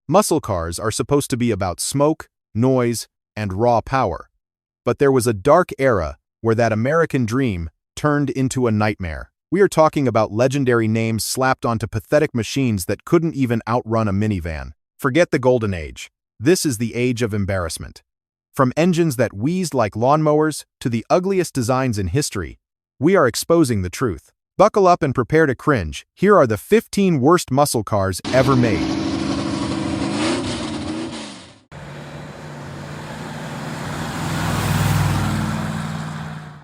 Muscle cars are supposed to be about smoke, noise, and raw power. But there was a dark era where that American dream turned into a nightmare. We are talking about legendary names slapped onto pathetic machines that couldn't even outrun a minivan. Forget the golden age. This is the age of embarrassment. From engines that wheezed like lawnmowers to the ugliest designs in history, we are exposing the truth. Buckle up and prepare to cringe. Here are the 15 worst muscle cars ever made.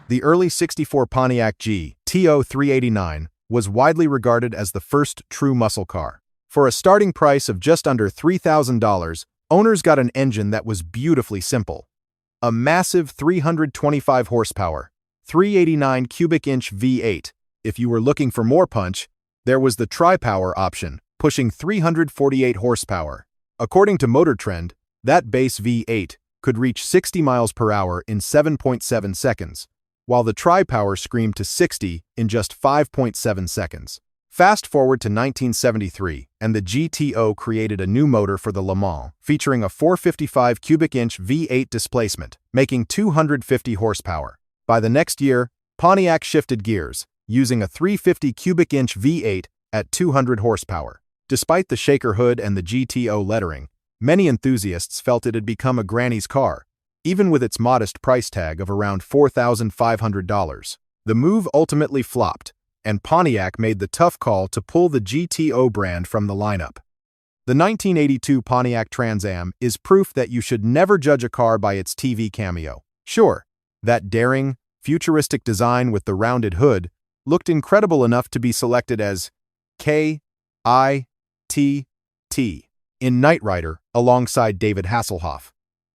The early '64 Pontiac GTO 389 was widely regarded as the first true muscle car. For a starting price of just under $3,000, owners got an engine that was beautifully simple. A massive 325 horsepower, 389 cubic inch V8. If you were looking for more punch, there was the tri-power option, pushing 348 horsepower. According to Motor Trend, that base V8 could reach 60 miles per hour in 7.7 seconds, while the tri-power screamed to 60 in just 5.7 seconds. Fast forward to 1973, and the GTO created a new motor for the Le Mans, featuring a 455 cubic inch V8 displacement, making 250 horsepower. By the next year, Pontiac shifted gears, using a 350 cubic inch V8 at 200 horsepower. Despite the shaker hood and the GTO lettering, many enthusiasts felt it had become a granny's car, even with its modest price tag of around $4,500. The move ultimately flopped, and Pontiac made the tough call to pull the GTO brand from the lineup. The 1982 Pontiac Trans Am is proof that you should never judge a car by its TV cameo. Sure, that daring, futuristic design with the rounded hood looked incredible enough to be selected as KITT in Knight Rider alongside David Hasselhoff.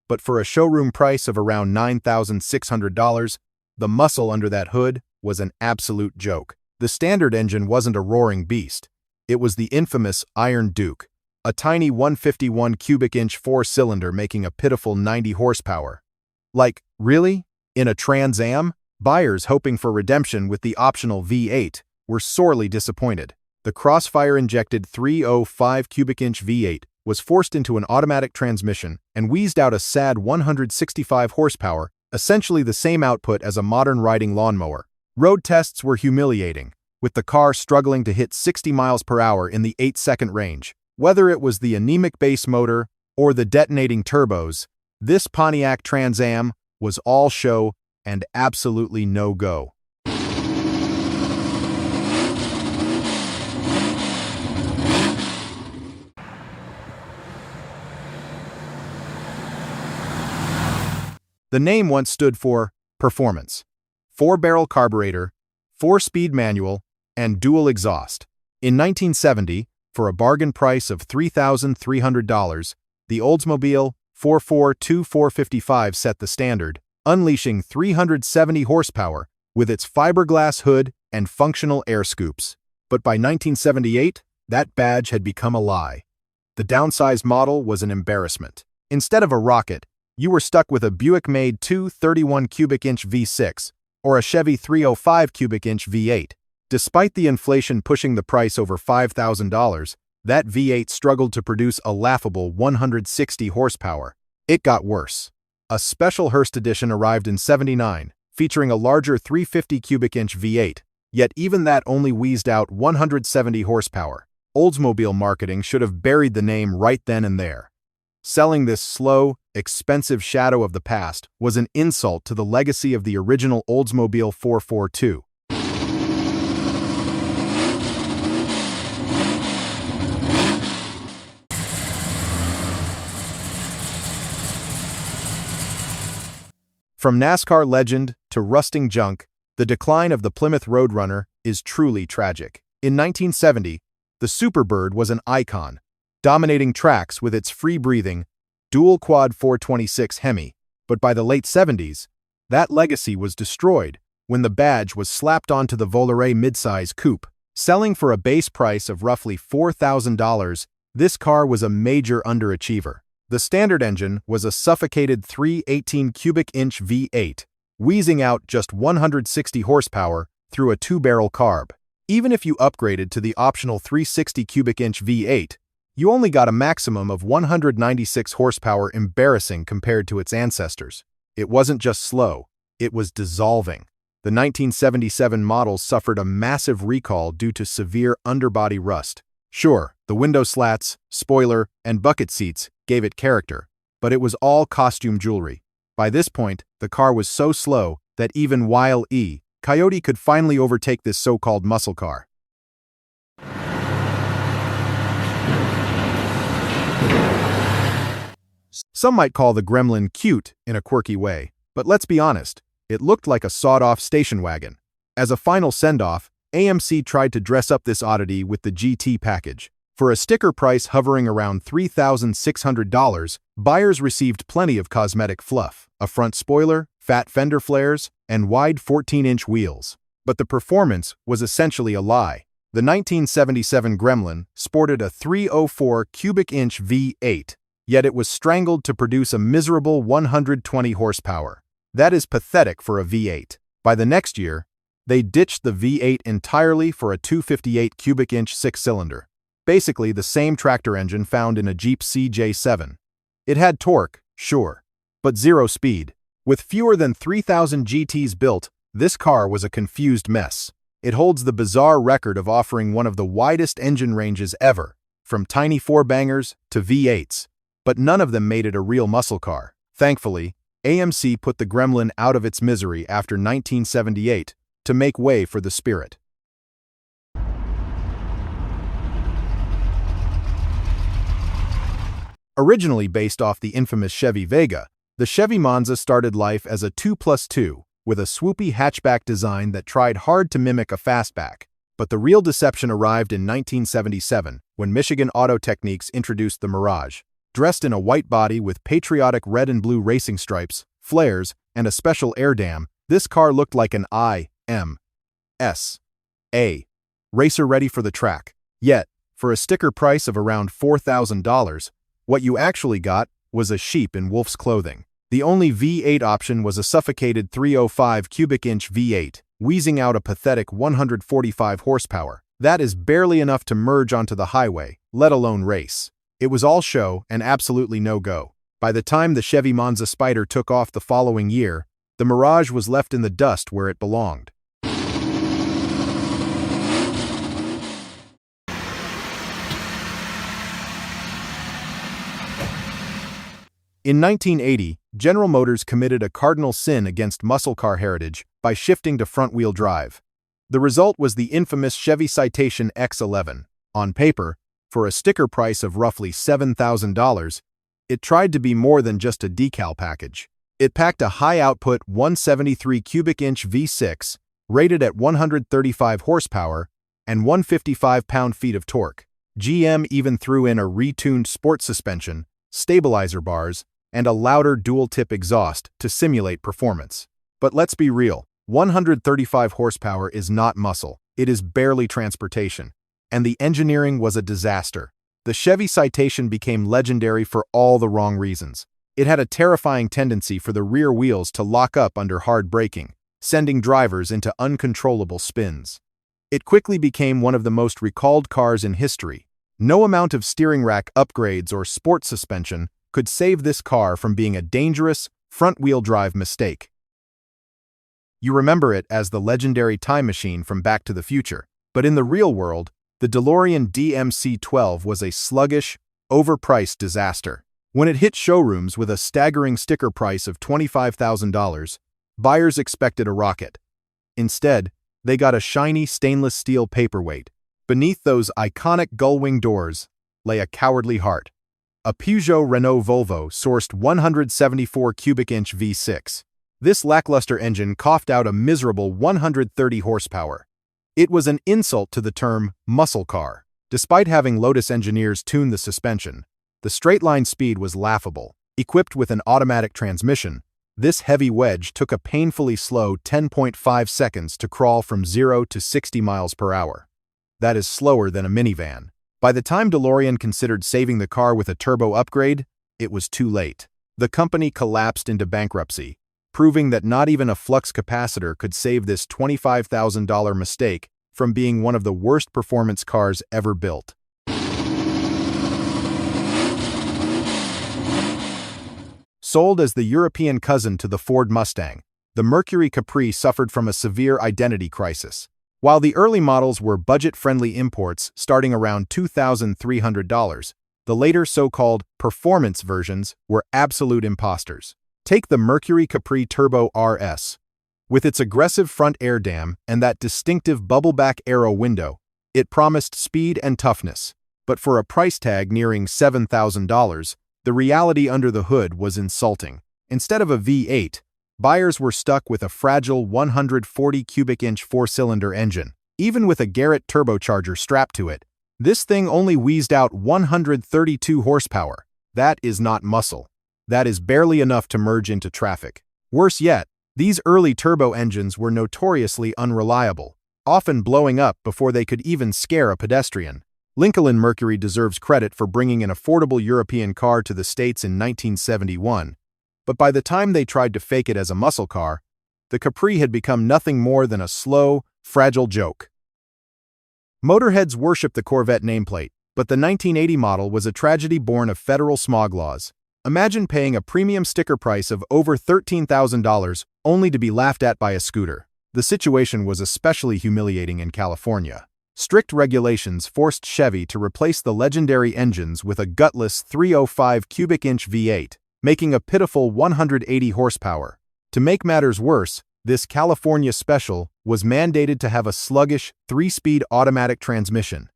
But for a showroom price of around $9,600, the muscle under that hood was an absolute joke. The standard engine wasn't a roaring beast. It was the infamous Iron Duke, a tiny 151 cubic inch four-cylinder making a pitiful 90 horsepower. Like, really? In a Trans Am? Buyers hoping for redemption with the optional V8 were sorely disappointed. The Crossfire-injected 305 cubic inch V8 was forced into an automatic transmission and wheezed out a sad 165 horsepower, essentially the same output as a modern riding lawnmower. Road tests were humiliating, with the car struggling to hit 60 miles per hour in the 8-second range. Whether it was the anemic base motor or the detonating turbos, this Pontiac Trans Am was all show and absolutely no go. The name once stood for performance. 4-barrel carburetor, 4-speed manual, and dual exhaust. In 1970, for a bargain price of $3,300, the Oldsmobile 442-455 set the standard, unleashing 370 horsepower with its fiberglass hood and functional air scoops. But by 1978, that badge had become a lie. The downsized model was an embarrassment. Instead of a rocket, you were stuck with a Buick-made 231 cubic inch V6 or a Chevy 305 cubic inch V8. Despite the inflation pushing the price over $5,000, that V8 struggled to produce a laughable 160 horsepower. It got worse. A special Hearst edition arrived in '79, featuring a larger 350 cubic inch V8, yet even that only wheezed out 170 horsepower. Oldsmobile marketing should have buried the name right then and there. Selling this slow, expensive shadow of the past was an insult to the legacy of the original Oldsmobile 442. From NASCAR legend to rusting junk, the decline of the Plymouth Roadrunner is truly tragic. In 1970, the Superbird was an icon, dominating tracks with its free-breathing, dual-quad 426 Hemi, but by the late 70s, that legacy was destroyed when the badge was slapped onto the Volare midsize coupe. Selling for a base price of roughly $4,000, this car was a major underachiever. The standard engine was a suffocated 318 cubic inch V8, wheezing out just 160 horsepower through a 2-barrel carb. Even if you upgraded to the optional 360 cubic inch V8, You only got a maximum of 196 horsepower, embarrassing compared to its ancestors. It wasn't just slow, it was dissolving. The 1977 model suffered a massive recall due to severe underbody rust. Sure, the window slats, spoiler, and bucket seats gave it character, but it was all costume jewelry. By this point, the car was so slow that even Wile E. Coyote could finally overtake this so-called muscle car. Some might call the Gremlin cute in a quirky way, but let's be honest, it looked like a sawed-off station wagon. As a final send-off, AMC tried to dress up this oddity with the GT package. For a sticker price hovering around $3,600, buyers received plenty of cosmetic fluff, a front spoiler, fat fender flares, and wide 14-inch wheels. But the performance was essentially a lie. The 1977 Gremlin sported a 304 cubic inch V8, yet it was strangled to produce a miserable 120 horsepower. That is pathetic for a V8. By the next year, they ditched the V8 entirely for a 258 cubic inch six-cylinder. Basically the same tractor engine found in a Jeep CJ7. It had torque, sure, but zero speed. With fewer than 3,000 GTs built, this car was a confused mess. It holds the bizarre record of offering one of the widest engine ranges ever, from tiny four-bangers to V8s, but none of them made it a real muscle car. Thankfully, AMC put the Gremlin out of its misery after 1978 to make way for the Spirit. Originally based off the infamous Chevy Vega, the Chevy Monza started life as a 2+2 with a swoopy hatchback design that tried hard to mimic a fastback. But the real deception arrived in 1977 when Michigan Auto Techniques introduced the Mirage. Dressed in a white body with patriotic red and blue racing stripes, flares, and a special air dam, this car looked like an IMSA racer ready for the track. Yet, for a sticker price of around $4,000, what you actually got was a sheep in wolf's clothing. The only V8 option was a suffocated 305 cubic inch V8, wheezing out a pathetic 145 horsepower. That is barely enough to merge onto the highway, let alone race. It was all show and absolutely no go. By the time the Chevy Monza Spider took off the following year, the Mirage was left in the dust where it belonged. In 1980, General Motors committed a cardinal sin against muscle car heritage by shifting to front-wheel drive. The result was the infamous Chevy Citation X11. On paper, for a sticker price of roughly $7,000, it tried to be more than just a decal package. It packed a high-output 173 cubic inch V6, rated at 135 horsepower and 155 pound-feet of torque. GM even threw in a retuned sport suspension, stabilizer bars, and a louder dual-tip exhaust to simulate performance. But let's be real, 135 horsepower is not muscle, it is barely transportation. And the engineering was a disaster. The Chevy Citation became legendary for all the wrong reasons. It had a terrifying tendency for the rear wheels to lock up under hard braking, sending drivers into uncontrollable spins. It quickly became one of the most recalled cars in history. No amount of steering rack upgrades or sport suspension could save this car from being a dangerous, front-wheel drive mistake. You remember it as the legendary time machine from Back to the Future, but in the real world, the DeLorean DMC-12 was a sluggish, overpriced disaster. When it hit showrooms with a staggering sticker price of $25,000, buyers expected a rocket. Instead, they got a shiny stainless steel paperweight. Beneath those iconic gull-wing doors lay a cowardly heart. A Peugeot Renault Volvo sourced 174 cubic inch V6. This lackluster engine coughed out a miserable 130 horsepower. It was an insult to the term muscle car. Despite having Lotus engineers tune the suspension, the straight-line speed was laughable. Equipped with an automatic transmission, this heavy wedge took a painfully slow 10.5 seconds to crawl from 0 to 60 miles per hour. That is slower than a minivan. By the time DeLorean considered saving the car with a turbo upgrade, it was too late. The company collapsed into bankruptcy, proving that not even a flux capacitor could save this $25,000 mistake from being one of the worst performance cars ever built. Sold as the European cousin to the Ford Mustang, the Mercury Capri suffered from a severe identity crisis. While the early models were budget-friendly imports starting around $2,300, the later so-called performance versions were absolute imposters. Take the Mercury Capri Turbo RS. With its aggressive front air dam and that distinctive bubble-back aero window, it promised speed and toughness. But for a price tag nearing $7,000, the reality under the hood was insulting. Instead of a V8, buyers were stuck with a fragile 140 cubic inch four-cylinder engine. Even with a Garrett turbocharger strapped to it, this thing only wheezed out 132 horsepower. That is not muscle. That is barely enough to merge into traffic. Worse yet, these early turbo engines were notoriously unreliable, often blowing up before they could even scare a pedestrian. Lincoln Mercury deserves credit for bringing an affordable European car to the States in 1971, but by the time they tried to fake it as a muscle car, the Capri had become nothing more than a slow, fragile joke. Motorheads worship the Corvette nameplate, but the 1980 model was a tragedy born of federal smog laws. Imagine paying a premium sticker price of over $13,000 only to be laughed at by a scooter. The situation was especially humiliating in California. Strict regulations forced Chevy to replace the legendary engines with a gutless 305 cubic inch V8, making a pitiful 180 horsepower. To make matters worse, this California special was mandated to have a sluggish, 3-speed automatic transmission.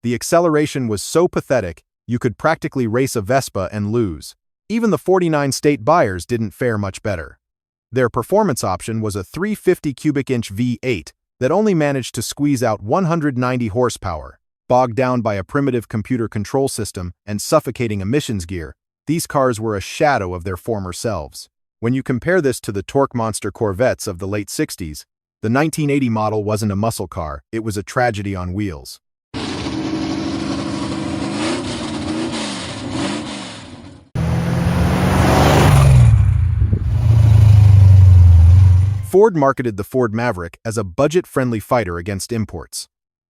The acceleration was so pathetic, you could practically race a Vespa and lose. Even the 49 state buyers didn't fare much better. Their performance option was a 350 cubic inch V8 that only managed to squeeze out 190 horsepower. Bogged down by a primitive computer control system and suffocating emissions gear, these cars were a shadow of their former selves. When you compare this to the torque monster Corvettes of the late 60s, the 1980 model wasn't a muscle car, it was a tragedy on wheels. Ford marketed the Ford Maverick as a budget-friendly fighter against imports,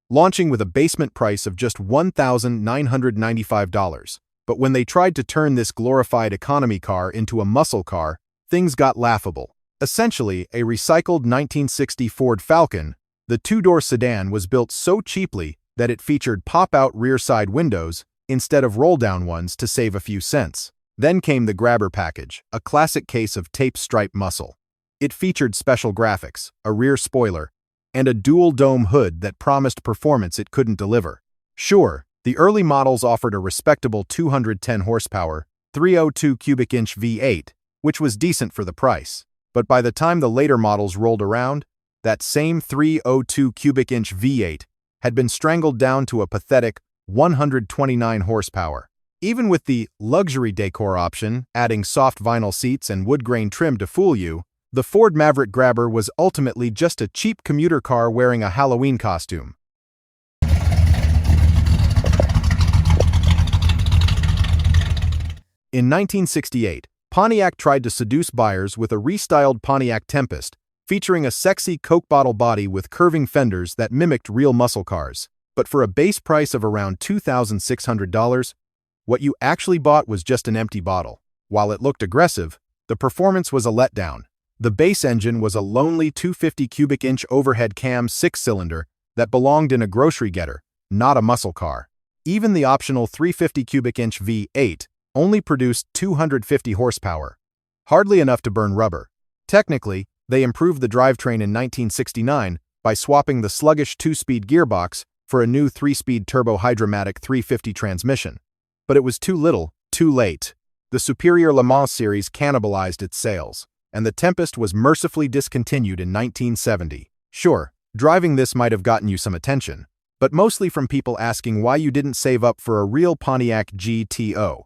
launching with a basement price of just $1,995. But when they tried to turn this glorified economy car into a muscle car, things got laughable. Essentially, a recycled 1960 Ford Falcon, the two-door sedan was built so cheaply that it featured pop-out rear-side windows instead of roll-down ones to save a few cents. Then came the Grabber package, a classic case of tape-stripe muscle. It featured special graphics, a rear spoiler, and a dual-dome hood that promised performance it couldn't deliver. Sure, the early models offered a respectable 210 horsepower, 302 cubic inch V8, which was decent for the price. But by the time the later models rolled around, that same 302 cubic inch V8 had been strangled down to a pathetic 129 horsepower. Even with the luxury decor option, adding soft vinyl seats and wood grain trim to fool you, the Ford Maverick Grabber was ultimately just a cheap commuter car wearing a Halloween costume. In 1968, Pontiac tried to seduce buyers with a restyled Pontiac Tempest, featuring a sexy Coke bottle body with curving fenders that mimicked real muscle cars. But for a base price of around $2,600, what you actually bought was just an empty bottle. While it looked aggressive, the performance was a letdown. The base engine was a lonely 250 cubic inch overhead cam 6-cylinder that belonged in a grocery getter, not a muscle car. Even the optional 350 cubic inch V8 only produced 250 horsepower, hardly enough to burn rubber. Technically, they improved the drivetrain in 1969 by swapping the sluggish 2-speed gearbox for a new 3-speed turbo-hydromatic 350 transmission. But it was too little, too late. The superior Le Mans series cannibalized its sales, and the Tempest was mercifully discontinued in 1970. Sure, driving this might have gotten you some attention, but mostly from people asking why you didn't save up for a real Pontiac GTO.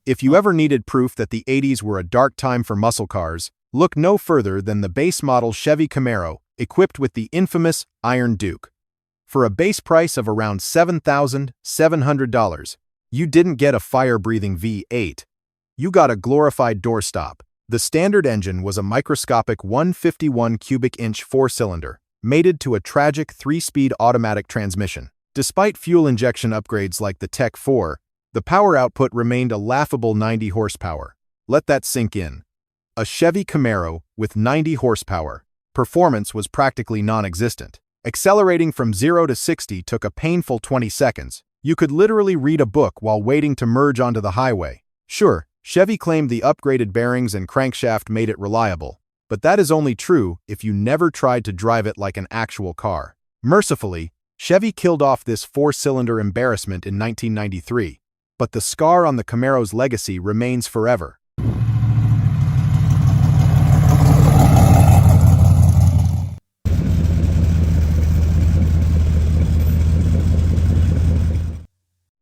If you ever needed proof that the 80s were a dark time for muscle cars, look no further than the base model Chevy Camaro, equipped with the infamous Iron Duke. For a base price of around $7,700, you didn't get a fire-breathing V8. You got a glorified doorstop. The standard engine was a microscopic 151 cubic inch 4-cylinder, mated to a tragic 3-speed automatic transmission. Despite fuel injection upgrades like the Tech 4, the power output remained a laughable 90 horsepower. Let that sink in. A Chevy Camaro with 90 horsepower. Performance was practically non-existent. Accelerating from 0 to 60 took a painful 20 seconds. You could literally read a book while waiting to merge onto the highway. Sure, Chevy claimed the upgraded bearings and crankshaft made it reliable, but that is only true if you never tried to drive it like an actual car. Mercifully, Chevy killed off this 4-cylinder embarrassment in 1993, but the scar on the Camaro's legacy remains forever.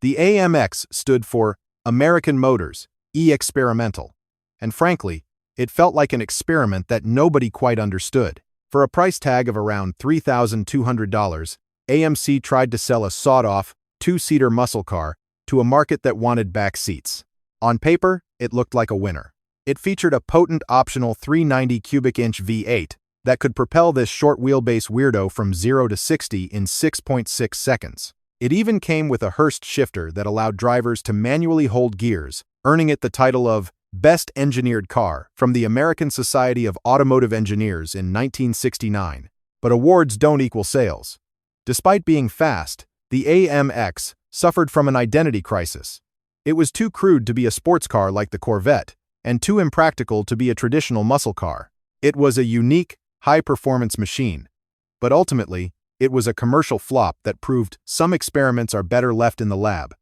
The AMX stood for American Motors, E-Experimental, and frankly, it felt like an experiment that nobody quite understood. For a price tag of around $3,200, AMC tried to sell a sawed-off, 2-seater muscle car to a market that wanted back seats. On paper, it looked like a winner. It featured a potent optional 390 cubic inch V8 that could propel this short wheelbase weirdo from 0 to 60 in 6.6 seconds. It even came with a Hurst shifter that allowed drivers to manually hold gears, earning it the title of Best Engineered Car from the American Society of Automotive Engineers in 1969. But awards don't equal sales. Despite being fast, the AMX suffered from an identity crisis. It was too crude to be a sports car like the Corvette, and too impractical to be a traditional muscle car. It was a unique, high-performance machine. But ultimately, it was a commercial flop that proved some experiments are better left in the lab.